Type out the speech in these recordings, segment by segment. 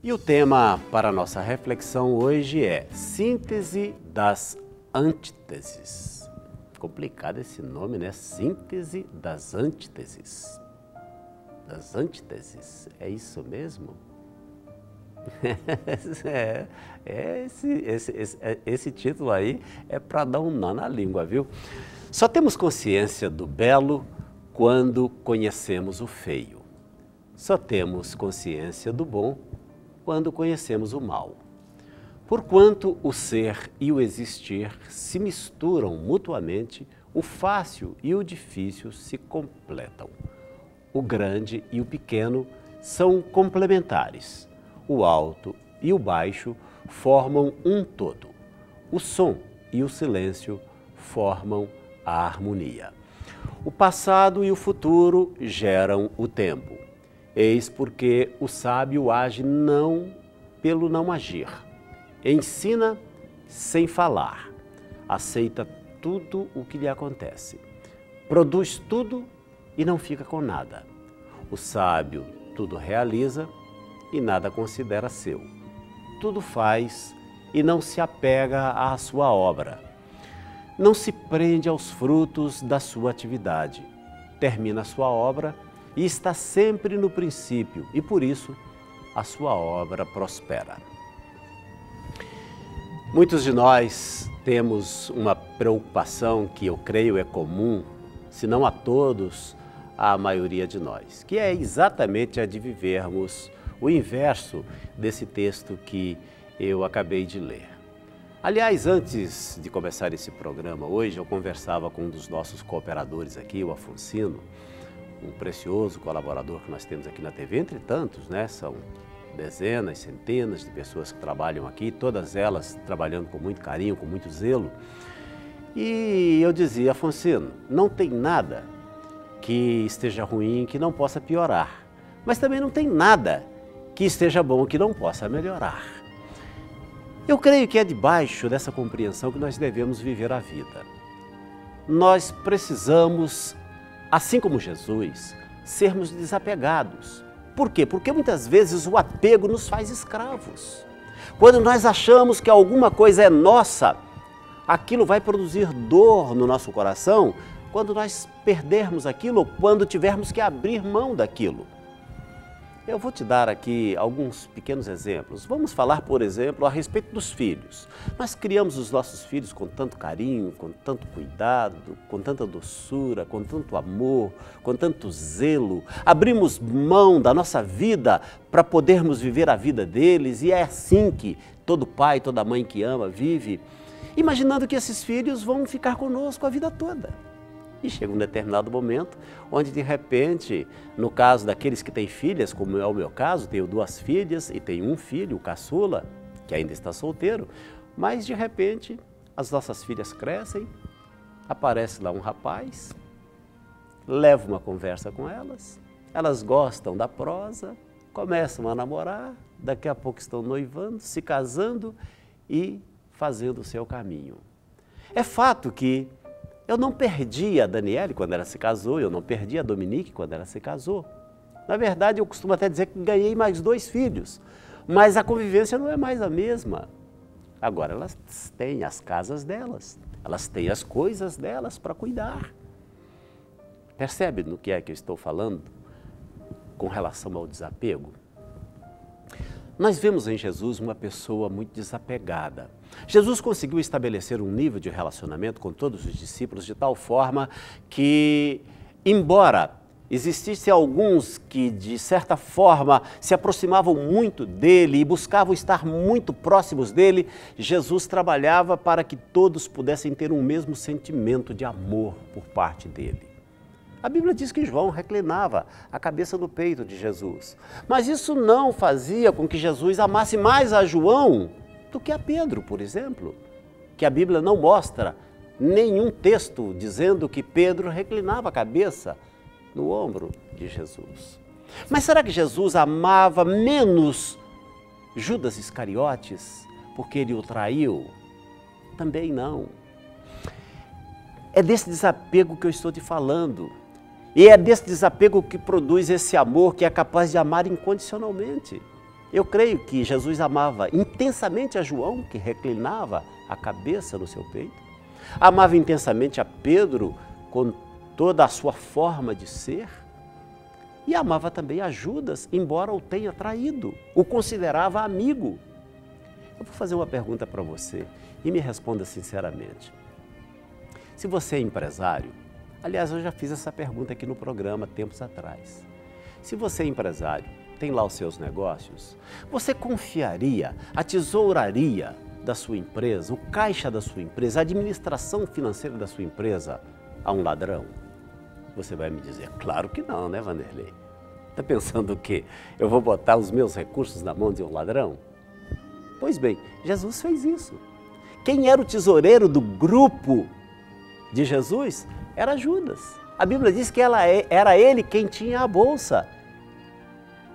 E o tema para a nossa reflexão hoje é síntese das antíteses. Complicado esse nome, né? Síntese das antíteses. Das antíteses, é isso mesmo? Esse título aí é para dar um nó na língua, viu? Só temos consciência do belo quando conhecemos o feio. Só temos consciência do bom quando conhecemos o mal. Porquanto o ser e o existir se misturam mutuamente, o fácil e o difícil se completam. O grande e o pequeno são complementares. O alto e o baixo formam um todo. O som e o silêncio formam a harmonia. O passado e o futuro geram o tempo. Eis porque o sábio age não pelo não agir. Ensina sem falar. Aceita tudo o que lhe acontece. Produz tudo e não fica com nada. O sábio tudo realiza e nada considera seu. Tudo faz e não se apega à sua obra. Não se prende aos frutos da sua atividade. Termina a sua obra e está sempre no princípio, e por isso a sua obra prospera. Muitos de nós temos uma preocupação que eu creio é comum, se não a todos, à maioria de nós, que é exatamente a de vivermos o inverso desse texto que eu acabei de ler. Aliás, antes de começar esse programa hoje, eu conversava com um dos nossos cooperadores aqui, o Afonsino, um precioso colaborador que nós temos aqui na TV, entre tantos, né? São dezenas, centenas de pessoas que trabalham aqui, todas elas trabalhando com muito carinho, com muito zelo. E eu dizia, Afonsino, não tem nada que esteja ruim que não possa piorar, mas também não tem nada que esteja bom que não possa melhorar. Eu creio que é debaixo dessa compreensão que nós devemos viver a vida. Nós precisamos, assim como Jesus, sermos desapegados. Por quê? Porque muitas vezes o apego nos faz escravos. Quando nós achamos que alguma coisa é nossa, aquilo vai produzir dor no nosso coração quando nós perdermos aquilo ou quando tivermos que abrir mão daquilo. Eu vou te dar aqui alguns pequenos exemplos. Vamos falar, por exemplo, a respeito dos filhos. Nós criamos os nossos filhos com tanto carinho, com tanto cuidado, com tanta doçura, com tanto amor, com tanto zelo. Abrimos mão da nossa vida para podermos viver a vida deles e é assim que todo pai, toda mãe que ama vive, imaginando que esses filhos vão ficar conosco a vida toda. E chega um determinado momento onde, de repente, no caso daqueles que têm filhas, como é o meu caso, tenho 2 filhas e tenho um filho, o caçula, que ainda está solteiro, mas, de repente, as nossas filhas crescem, aparece lá um rapaz, leva uma conversa com elas, elas gostam da prosa, começam a namorar, daqui a pouco estão noivando, se casando e fazendo o seu caminho. É fato que eu não perdi a Daniele quando ela se casou, eu não perdi a Dominique quando ela se casou. Na verdade, eu costumo até dizer que ganhei mais 2 filhos, mas a convivência não é mais a mesma. Agora, elas têm as casas delas, elas têm as coisas delas para cuidar. Percebe no que é que eu estou falando com relação ao desapego? Nós vemos em Jesus uma pessoa muito desapegada. Jesus conseguiu estabelecer um nível de relacionamento com todos os discípulos de tal forma que, embora existissem alguns que, de certa forma, se aproximavam muito dele e buscavam estar muito próximos dele, Jesus trabalhava para que todos pudessem ter um mesmo sentimento de amor por parte dele. A Bíblia diz que João reclinava a cabeça no peito de Jesus. Mas isso não fazia com que Jesus amasse mais a João do que a Pedro, por exemplo. Que a Bíblia não mostra nenhum texto dizendo que Pedro reclinava a cabeça no ombro de Jesus. Mas será que Jesus amava menos Judas Iscariotes porque ele o traiu? Também não. É desse desapego que eu estou te falando. E é desse desapego que produz esse amor que é capaz de amar incondicionalmente. Eu creio que Jesus amava intensamente a João, que reclinava a cabeça no seu peito. Amava intensamente a Pedro, com toda a sua forma de ser. E amava também a Judas, embora o tenha traído. O considerava amigo. Eu vou fazer uma pergunta para você e me responda sinceramente. Se você é empresário, aliás, eu já fiz essa pergunta aqui no programa tempos atrás. Se você é empresário, tem lá os seus negócios, você confiaria a tesouraria da sua empresa, o caixa da sua empresa, a administração financeira da sua empresa a um ladrão? Você vai me dizer, claro que não, né, Vanderlei? Está pensando o quê? Eu vou botar os meus recursos na mão de um ladrão? Pois bem, Jesus fez isso. Quem era o tesoureiro do grupo de Jesus era Judas. A Bíblia diz que era ele quem tinha a bolsa.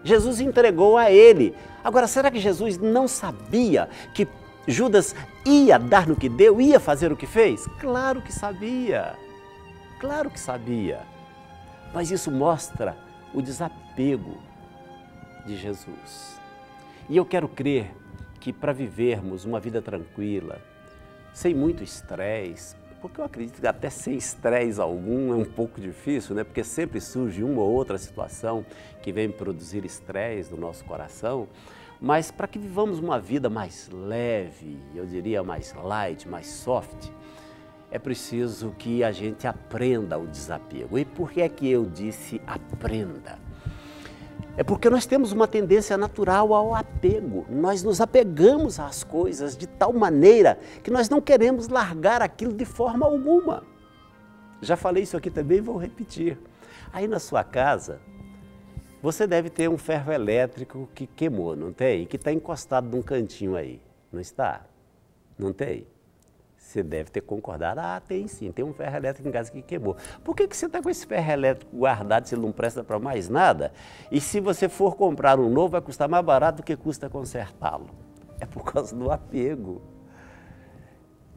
Jesus entregou a ele. Agora, será que Jesus não sabia que Judas ia dar no que deu, ia fazer o que fez? Claro que sabia. Claro que sabia. Mas isso mostra o desapego de Jesus. E eu quero crer que para vivermos uma vida tranquila, sem muito estresse, porque eu acredito que até sem estresse algum é um pouco difícil, né? Porque sempre surge uma ou outra situação que vem produzir estresse no nosso coração, mas para que vivamos uma vida mais leve, eu diria mais light, mais soft, é preciso que a gente aprenda o desapego. E por que é que eu disse aprenda? É porque nós temos uma tendência natural ao apego. Nós nos apegamos às coisas de tal maneira que nós não queremos largar aquilo de forma alguma. Já falei isso aqui também e vou repetir. Aí na sua casa, você deve ter um ferro elétrico que queimou, não tem? Que está encostado num cantinho aí, não está? Não tem? Você deve ter concordado, tem sim, tem um ferro elétrico em casa que queimou. Por que você está com esse ferro elétrico guardado se ele não presta para mais nada? E se você for comprar um novo, vai custar mais barato do que custa consertá-lo. É por causa do apego.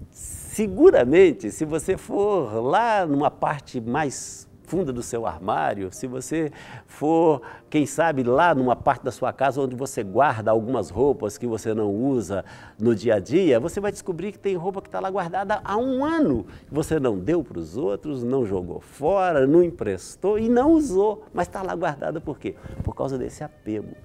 Seguramente, se você for lá numa parte mais funda do seu armário, se você for, quem sabe, lá numa parte da sua casa onde você guarda algumas roupas que você não usa no dia a dia, você vai descobrir que tem roupa que está lá guardada há um ano. Você não deu para os outros, não jogou fora, não emprestou e não usou, mas está lá guardada por quê? Por causa desse apego.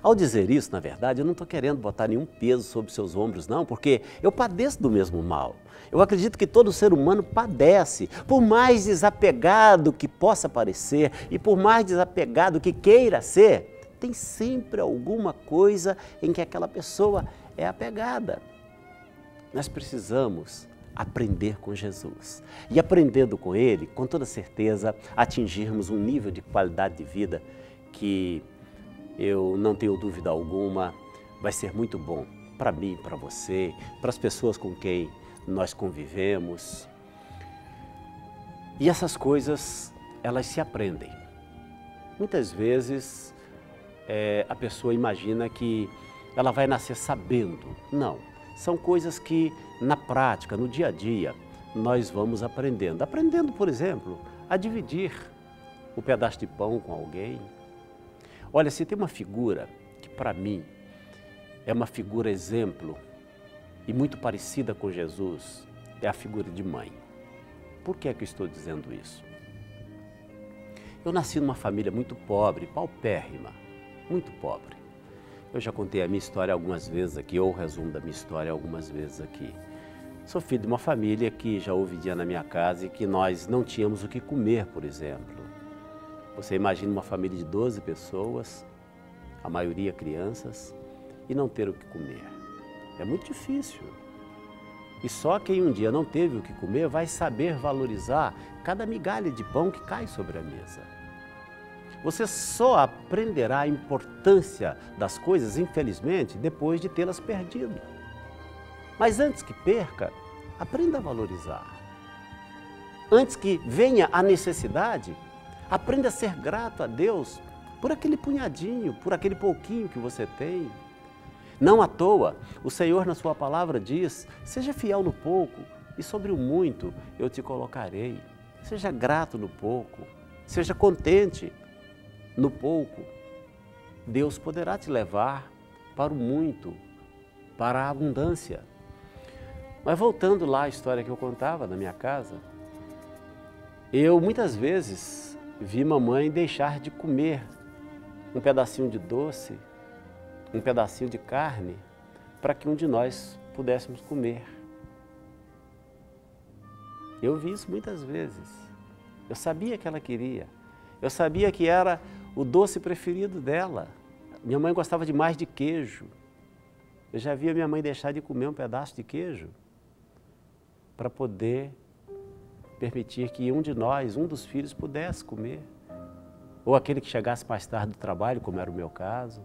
Ao dizer isso, na verdade, eu não estou querendo botar nenhum peso sobre seus ombros, não, porque eu padeço do mesmo mal. Eu acredito que todo ser humano padece, por mais desapegado que possa parecer e por mais desapegado que queira ser, tem sempre alguma coisa em que aquela pessoa é apegada. Nós precisamos aprender com Jesus e aprendendo com Ele, com toda certeza, atingirmos um nível de qualidade de vida que eu não tenho dúvida alguma, vai ser muito bom para mim, para você, para as pessoas com quem nós convivemos. E essas coisas, elas se aprendem. Muitas vezes a pessoa imagina que ela vai nascer sabendo. Não, são coisas que na prática, no dia a dia, nós vamos aprendendo. Aprendendo, por exemplo, a dividir o pedaço de pão com alguém. Olha, se tem uma figura que para mim é uma figura exemplo e muito parecida com Jesus, é a figura de mãe. Por que é que eu estou dizendo isso? Eu nasci numa família muito pobre, paupérrima, muito pobre. Eu já contei a minha história algumas vezes aqui, ou o resumo da minha história algumas vezes aqui. Sou filho de uma família que já houve dia na minha casa e que nós não tínhamos o que comer, por exemplo. Você imagina uma família de 12 pessoas, a maioria crianças, e não ter o que comer. É muito difícil. E só quem um dia não teve o que comer vai saber valorizar cada migalha de pão que cai sobre a mesa. Você só aprenderá a importância das coisas, infelizmente, depois de tê-las perdido. Mas antes que perca, aprenda a valorizar. Antes que venha a necessidade, aprenda a ser grato a Deus por aquele punhadinho, por aquele pouquinho que você tem. Não à toa, o Senhor na sua palavra diz, seja fiel no pouco e sobre o muito eu te colocarei. Seja grato no pouco, seja contente no pouco. Deus poderá te levar para o muito, para a abundância. Mas voltando lá à história que eu contava na minha casa, eu muitas vezes vi mamãe deixar de comer um pedacinho de doce, um pedacinho de carne, para que um de nós pudéssemos comer. Eu vi isso muitas vezes. Eu sabia que ela queria. Eu sabia que era o doce preferido dela. Minha mãe gostava demais de queijo. Eu já vi a minha mãe deixar de comer um pedaço de queijo para poder permitir que um de nós, um dos filhos, pudesse comer. Ou aquele que chegasse mais tarde do trabalho, como era o meu caso.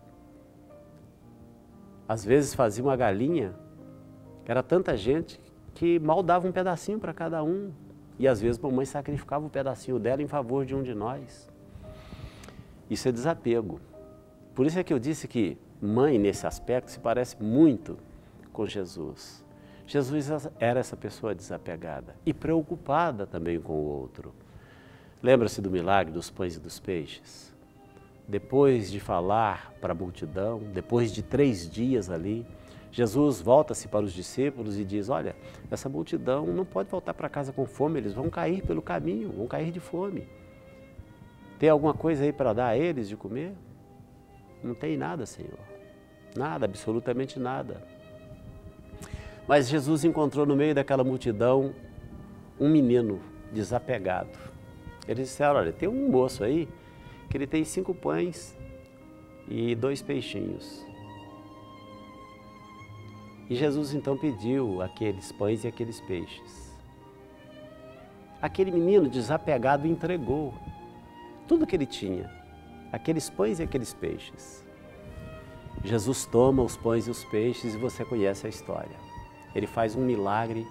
Às vezes fazia uma galinha, era tanta gente que mal dava um pedacinho para cada um. E às vezes a mamãe sacrificava um pedacinho dela em favor de um de nós. Isso é desapego. Por isso é que eu disse que mãe, nesse aspecto, se parece muito com Jesus. Jesus era essa pessoa desapegada e preocupada também com o outro. Lembra-se do milagre dos pães e dos peixes? Depois de falar para a multidão, depois de 3 dias ali, Jesus volta-se para os discípulos e diz, olha, essa multidão não pode voltar para casa com fome, eles vão cair pelo caminho, vão cair de fome. Tem alguma coisa aí para dar a eles de comer? Não tem nada, Senhor. Nada, absolutamente nada. Mas Jesus encontrou no meio daquela multidão um menino desapegado. Eles disseram, olha, tem um moço aí que ele tem 5 pães e 2 peixinhos. E Jesus então pediu aqueles pães e aqueles peixes. Aquele menino desapegado entregou tudo que ele tinha, aqueles pães e aqueles peixes. Jesus toma os pães e os peixes e você conhece a história. Ele faz um milagre,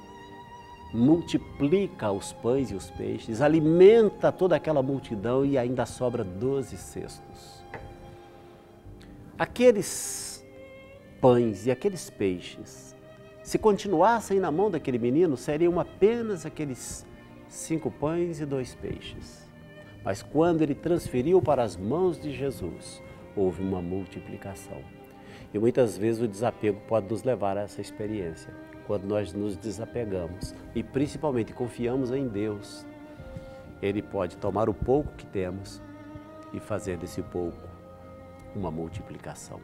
multiplica os pães e os peixes, alimenta toda aquela multidão e ainda sobra 12 cestos. Aqueles pães e aqueles peixes, se continuassem na mão daquele menino, seriam apenas aqueles 5 pães e 2 peixes. Mas quando ele transferiu para as mãos de Jesus, houve uma multiplicação. E muitas vezes o desapego pode nos levar a essa experiência. Quando nós nos desapegamos e principalmente confiamos em Deus, Ele pode tomar o pouco que temos e fazer desse pouco uma multiplicação.